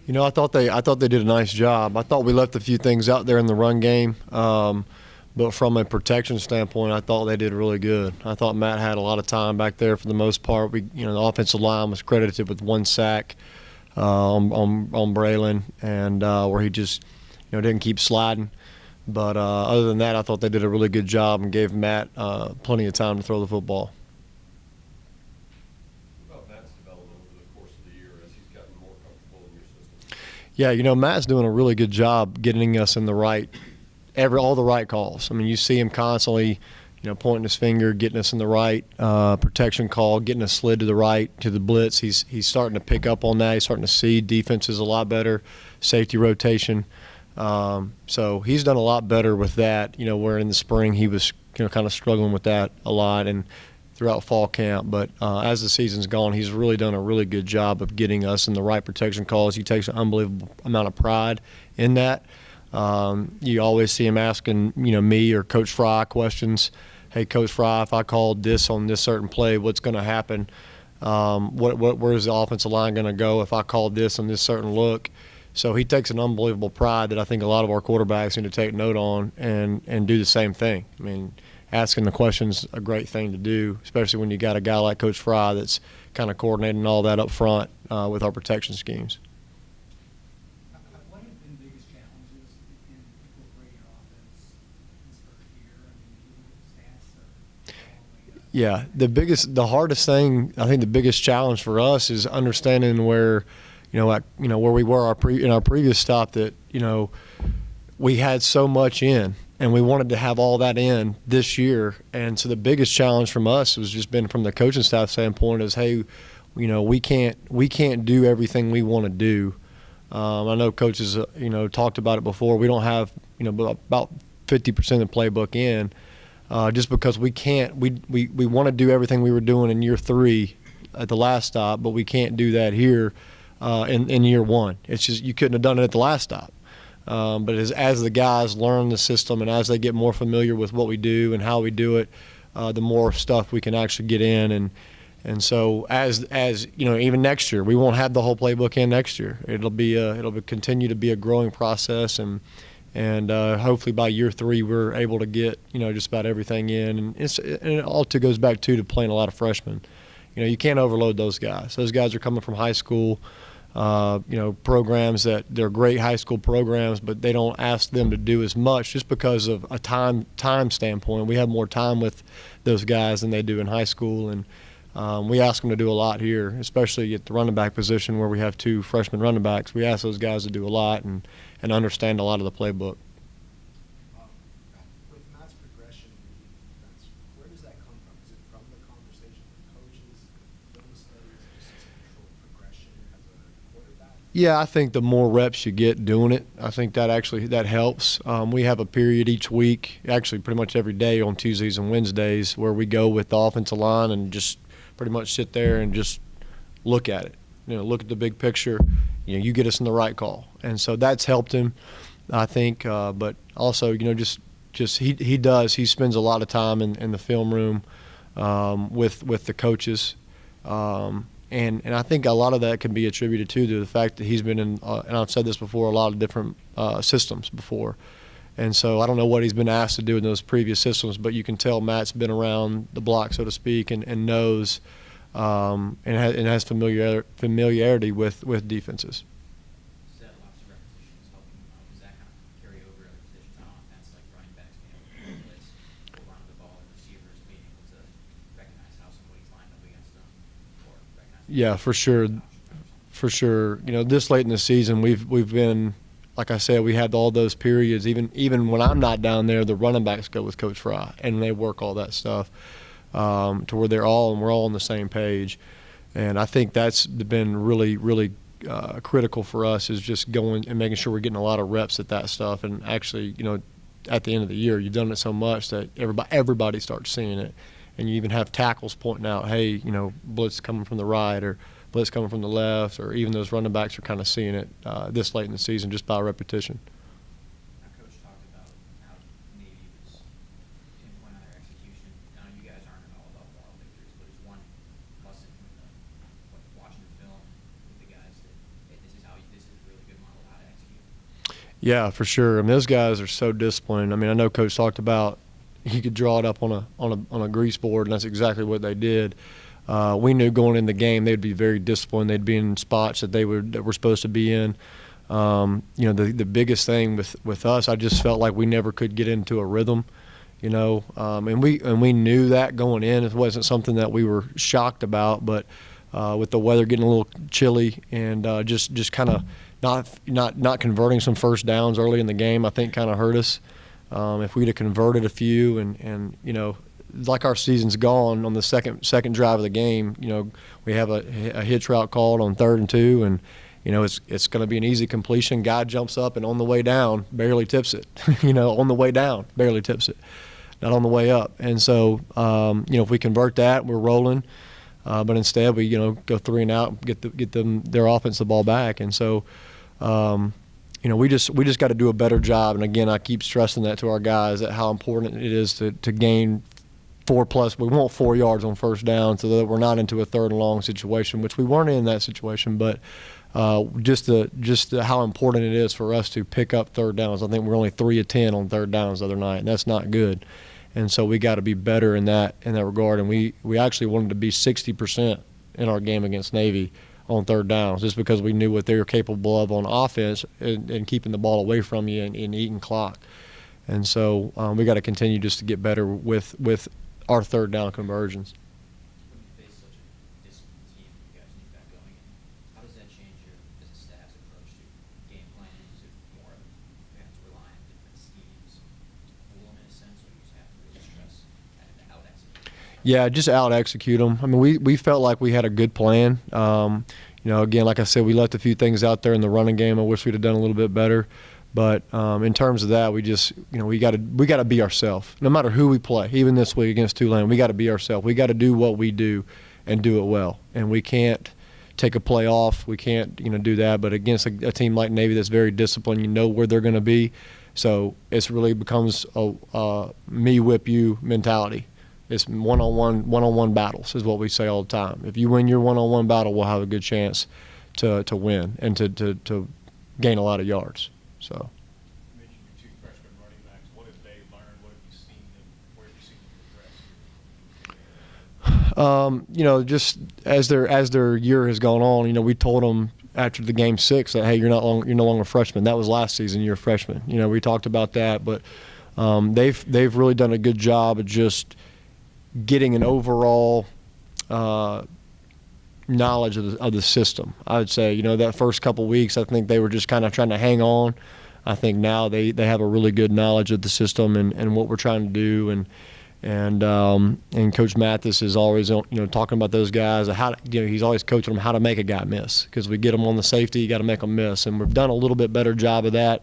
You know, I thought they did a nice job. I thought we left a few things out there in the run game, but from a protection standpoint, I thought they did really good. I thought Matt had a lot of time back there for the most part. The offensive line was credited with one sack on Braylon, and where he just didn't keep sliding. But other than that, I thought they did a really good job and gave Matt plenty of time to throw the football. What about Matt's development over the course of the year as he's gotten more comfortable in your system? Yeah, Matt's doing a really good job getting us in all the right calls. I mean, you see him constantly, pointing his finger, getting us in the right protection call, getting us slid to the right to the blitz. He's starting to pick up on that. He's starting to see defenses a lot better, safety rotation. So he's done a lot better with that. Where in the spring he was kind of struggling with that a lot and throughout fall camp. But as the season's gone, he's really done a really good job of getting us in the right protection calls. He takes an unbelievable amount of pride in that. You always see him asking, me or Coach Fry questions. Hey, Coach Fry, if I called this on this certain play, what's going to happen? Where's the offensive line going to go if I called this on this certain look? So he takes an unbelievable pride that I think a lot of our quarterbacks need to take note on and do the same thing. I mean, asking the question's a great thing to do, especially when you got a guy like Coach Fry that's kind of coordinating all that up front with our protection schemes. What have been the biggest challenges in incorporating your offense this first year? I mean, if you look at the stats or Yeah, the hardest thing, I think the biggest challenge for us is understanding where, where we were in our previous stop that, we had so much in and we wanted to have all that in this year. And so the biggest challenge from us was just been from the coaching staff standpoint is, hey, we can't do everything we want to do. I know coaches, talked about it before. We don't have, about 50% of the playbook in. Just because we can't, we want to do everything we were doing in year 3 at the last stop, but we can't do that here in year 1. It's just you couldn't have done it at the last stop. But as the guys learn the system and as they get more familiar with what we do and how we do it, the more stuff we can actually get in. And so as even next year, we won't have the whole playbook in next year. It'll continue to be a growing process and hopefully by year 3 we're able to get just about everything in, and it all goes back to playing a lot of freshmen. You can't overload those guys. Those guys are coming from high school, programs that they're great high school programs, but they don't ask them to do as much just because of a time standpoint. We have more time with those guys than they do in high school, and we ask them to do a lot here, especially at the running back position where we have 2 freshman running backs. We ask those guys to do a lot and understand a lot of the playbook. With Matt's progression in defense, where does that come from? Is it from the conversation with coaches, film studies, just his natural progression as a quarterback? Yeah, I think the more reps you get doing it, I think that helps. We have a period each week, actually pretty much every day on Tuesdays and Wednesdays, where we go with the offensive line and just pretty much sit there and just look at it. Look at the big picture. You get us in the right call, and so that's helped him, I think. But also, just he spends a lot of time in the film room with the coaches, and I think a lot of that can be attributed to the fact that he's been in, and I've said this before, a lot of different systems before. And so I don't know what he's been asked to do in those previous systems, but you can tell Matt's been around the block, so to speak, and knows and has familiarity with defenses. You said lots of repetitions helping. Does that kind of carry over other positions on offense, like running backs being able to blitz or run the ball, and receivers being able to recognize how somebody's lined up against them, or recognize? Yeah, for sure. For sure. This late in the season, we've been, like I said, we had all those periods. Even when I'm not down there, the running backs go with Coach Fry, and they work all that stuff to where we're all on the same page. And I think that's been really, really critical for us, is just going and making sure we're getting a lot of reps at that stuff. And actually, at the end of the year, you've done it so much that everybody starts seeing it. And you even have tackles pointing out, hey, blitz coming from the right or blitz coming from the left, or even those running backs are kind of seeing it this late in the season just by repetition. Our coach talked about how Navy was pinpoint on their execution. Now, you guys aren't all about moral victories, but it's one lesson from the Yeah, for sure. I mean, those guys are so disciplined. I mean, I know Coach talked about he could draw it up on a grease board, and that's exactly what they did. We knew going in the game they'd be very disciplined. They'd be in spots that that were supposed to be in. The biggest thing with us, I just felt like we never could get into a rhythm. And we knew that going in. It wasn't something that we were shocked about, but with the weather getting a little chilly and just kind of not converting some first downs early in the game, I think kind of hurt us. If we'd have converted a few and like our season's gone on the second drive of the game, we have a hitch route called on 3rd and 2, and it's going to be an easy completion. Guy jumps up and on the way down barely tips it. On the way down barely tips it, not on the way up. And so if we convert that, we're rolling. But instead we go 3 and out, get their offensive ball back. And so we just got to do a better job. And again, I keep stressing that to our guys, that how important it is to gain 4+. We want 4 yards on first down so that we're not into a 3rd and long situation, which we weren't in that situation. But just how important it is for us to pick up 3rd downs. I think we're only 3 of 10 on 3rd downs the other night, and that's not good. And so we got to be better in that regard. And we actually wanted to be 60% in our game against Navy on 3rd downs, just because we knew what they were capable of on offense and keeping the ball away from you and eating clock. And so we got to continue just to get better with our 3rd down conversions. When you face such a disciplined team, you guys need that going in. How does that change your as a staff's approach to game planning? Is it more of you have to rely on different schemes to fool them in a sense, or you just have to really stress and out execute? Yeah, just out execute them. I mean, we felt like we had a good plan. Again, like I said, we left a few things out there in the running game. I wish we'd have done a little bit better. But in terms of that, we just we got to be ourselves. No matter who we play, even this week against Tulane, we got to be ourselves. We got to do what we do and do it well. And we can't take a play off. We can't do that. But against a team like Navy that's very disciplined, you know where they're going to be. So it really becomes a me whip you mentality. It's one-on-one battles is what we say all the time. If you win your one-on-one battle, we'll have a good chance to win and to gain a lot of yards. So. You mentioned your 2 freshman running backs. What have they learned? What have you seen them? Where have you seen them progress? Just as their year has gone on, we told them after the game 6 that, hey, you're no longer freshmen. That was last season. You're a freshman. We talked about that, but they've really done a good job of just getting an overall knowledge of the system. I would say, that first couple weeks, I think they were just kind of trying to hang on. I think now they have a really good knowledge of the system and what we're trying to do. And Coach Mathis is always, talking about those guys. He's always coaching them how to make a guy miss, because we get them on the safety, you got to make them miss. And we've done a little bit better job of that.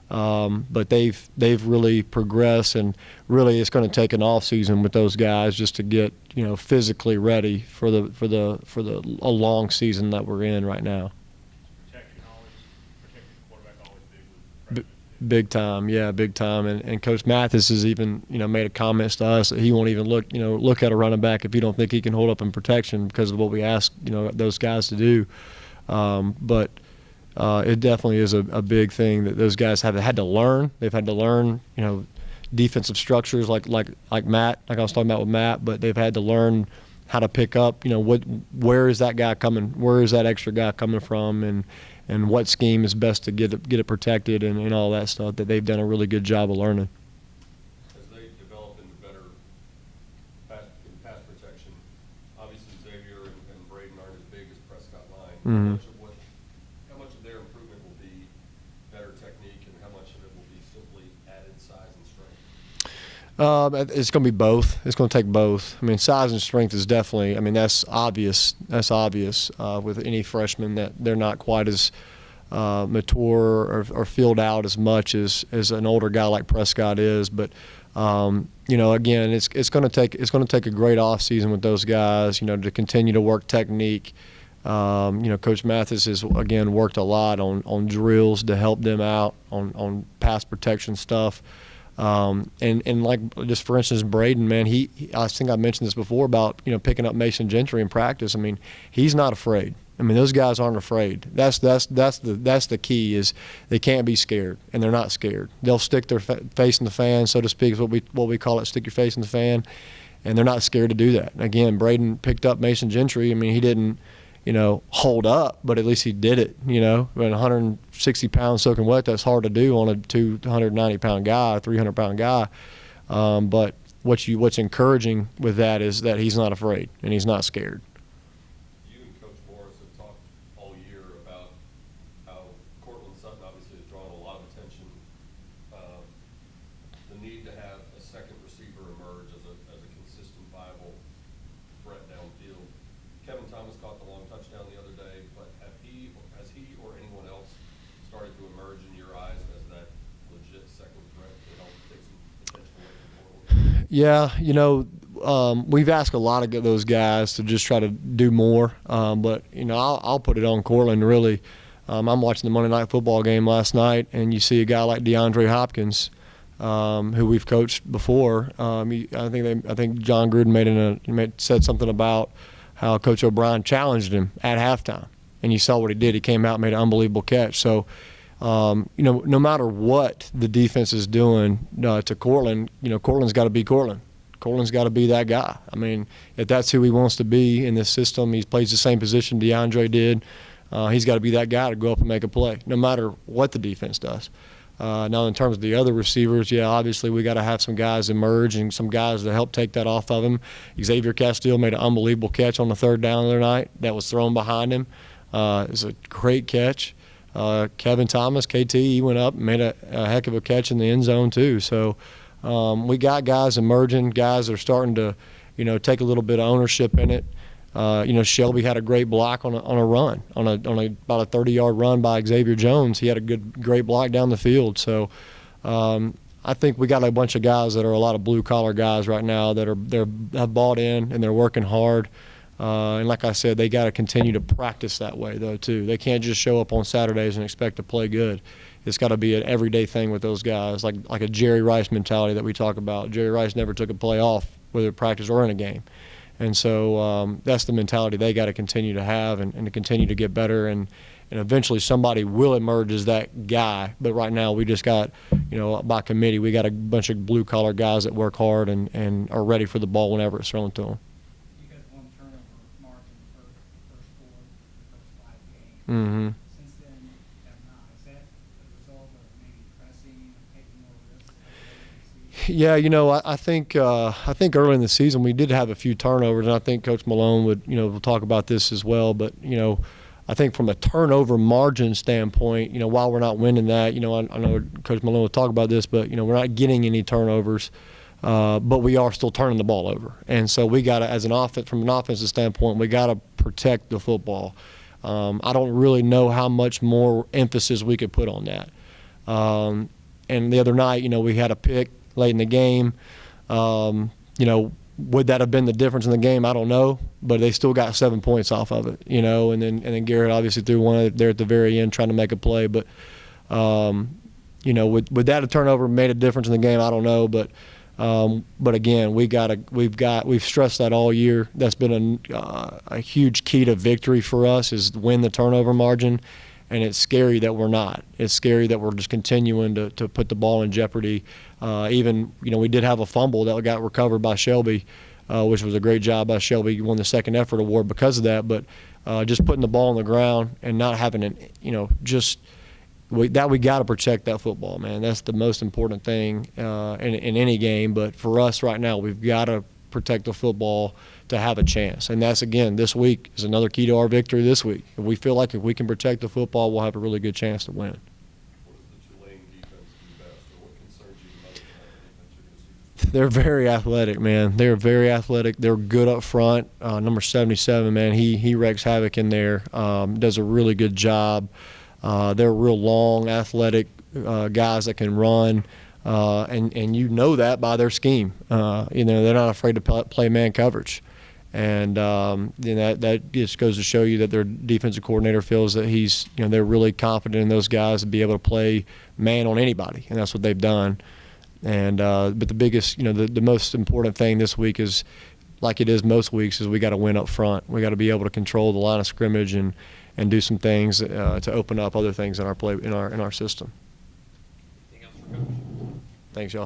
But they've really progressed, and really it's going to take an off season with those guys just to get physically ready for a long season that we're in right now. Protecting the quarterback always big with freshmen. Big time, yeah, big time. And Coach Mathis has even made a comment to us that he won't even look at a running back if you don't think he can hold up in protection, because of what we ask those guys to do. But it definitely is a big thing that those guys have had to learn. They've had to learn, defensive structures like Matt, like I was talking about with Matt, but they've had to learn how to pick up, where is that guy coming, where is that extra guy coming from, and what scheme is best to get it protected and all that stuff that they've done a really good job of learning. As they develop into better pass protection, obviously Xavier and Braden aren't as big as Prescott line. Mm-hmm. How much of their improvement will be better technique, and how much of it will be simply added size and strength? It's going to be both. It's going to take both. I mean, size and strength is definitely, that's obvious. That's obvious with any freshman, that they're not quite as mature or filled out as much as an older guy like Prescott is. But again, it's going to take a great off season with those guys. To continue to work technique. Coach Mathis has again worked a lot on drills to help them out on pass protection stuff. And like, just for instance, Braden, man, I think I mentioned this before about picking up Mason Gentry in practice. I mean, he's not afraid. I mean, those guys aren't afraid. That's the key is they can't be scared, and they're not scared. They'll stick their face in the fan, so to speak, is what we call it, stick your face in the fan, and they're not scared to do that. And again, Braden picked up Mason Gentry. I mean, he didn't, hold up, but at least he did it. When 160 pounds soaking wet, that's hard to do on a 290-pound guy, 300-pound guy. But what's encouraging with that is that he's not afraid and he's not scared. You and Coach Morris have talked all year about how Cortland Sutton obviously has drawn a lot of attention. The need to have a second receiver emerge as a consistent, viable threat downfield. Kevin Thomas caught the long touchdown the other day, but has he or anyone else started to emerge in your eyes as that legit second threat to help take some attention away from Cortland? Yeah, we've asked a lot of those guys to just try to do more, but I'll put it on Cortland really. I'm watching the Monday Night Football game last night, and you see a guy like DeAndre Hopkins, who we've coached before. I think John Gruden said something about how Coach O'Brien challenged him at halftime, and you saw what he did. He came out and made an unbelievable catch. So, no matter what the defense is doing to Cortland, Cortland's got to be Cortland. Cortland's got to be that guy. I mean, if that's who he wants to be in this system, he plays the same position DeAndre did. He's got to be that guy to go up and make a play, no matter what the defense does. Now, in terms of the other receivers, yeah, obviously we got to have some guys emerge and some guys to help take that off of him. Xavier Castile made an unbelievable catch on the third down the other night that was thrown behind him. It was a great catch. Kevin Thomas, KT, he went up and made a heck of a catch in the end zone too. So we got guys emerging, guys that are starting to, take a little bit of ownership in it. Shelby had a great block on a run, on about a 30-yard run by Xavier Jones. He had a great block down the field. So I think we got a bunch of guys that are a lot of blue-collar guys right now that have bought in and they're working hard. And like I said, they got to continue to practice that way, though, too. They can't just show up on Saturdays and expect to play good. It's got to be an everyday thing with those guys, like a Jerry Rice mentality that we talk about. Jerry Rice never took a play off, whether practice or in a game. And so that's the mentality they got to continue to have and to continue to get better. And eventually somebody will emerge as that guy. But right now we just got, by committee, we got a bunch of blue-collar guys that work hard and are ready for the ball whenever it's thrown to them. You guys won turnover margin for the first 4 of the first 5 games. Mm-hmm. Since then, you have not. Is that the result of maybe pressing and taking more risks? Yeah, I think early in the season we did have a few turnovers, and I think Coach Malone will talk about this as well. But I think from a turnover margin standpoint, while we're not winning that, I know Coach Malone will talk about this, but we're not getting any turnovers, but we are still turning the ball over. And so we got to, from an offensive standpoint, we got to protect the football. I don't really know how much more emphasis we could put on that. And the other night, we had a pick late in the game. Would that have been the difference in the game? I don't know, but they still got 7 points off of it, and then Garrett obviously threw one there at the very end trying to make a play. But, would that have turnover made a difference in the game? I don't know, but again, we've stressed that all year. That's been a huge key to victory for us is win the turnover margin. And it's scary that we're not. It's scary that we're just continuing to put the ball in jeopardy. Even, we did have a fumble that got recovered by Shelby, which was a great job by Shelby. He won the second effort award because of that. But just putting the ball on the ground and not having we got to protect that football, man. That's the most important thing in any game. But for us right now, we've got to protect the football to have a chance. And that's, again, this week is another key to our victory this week. If we feel like if we can protect the football, we'll have a really good chance to win. What does the Tulane defense do best, or what concerns you the most about the defense you're going to see? They're very athletic, man. They're very athletic. They're good up front. Number 77, man, he wreaks havoc in there, does a really good job. They're real long, athletic guys that can run. And that by their scheme. They're not afraid to play man coverage. And that just goes to show you that their defensive coordinator feels that they're really confident in those guys to be able to play man on anybody, and that's what they've done. And but the biggest, the most important thing this week is like it is most weeks, is we got to win up front. We got to be able to control the line of scrimmage and do some things to open up other things in our play in our system. Anything else for Coach? Thanks, y'all.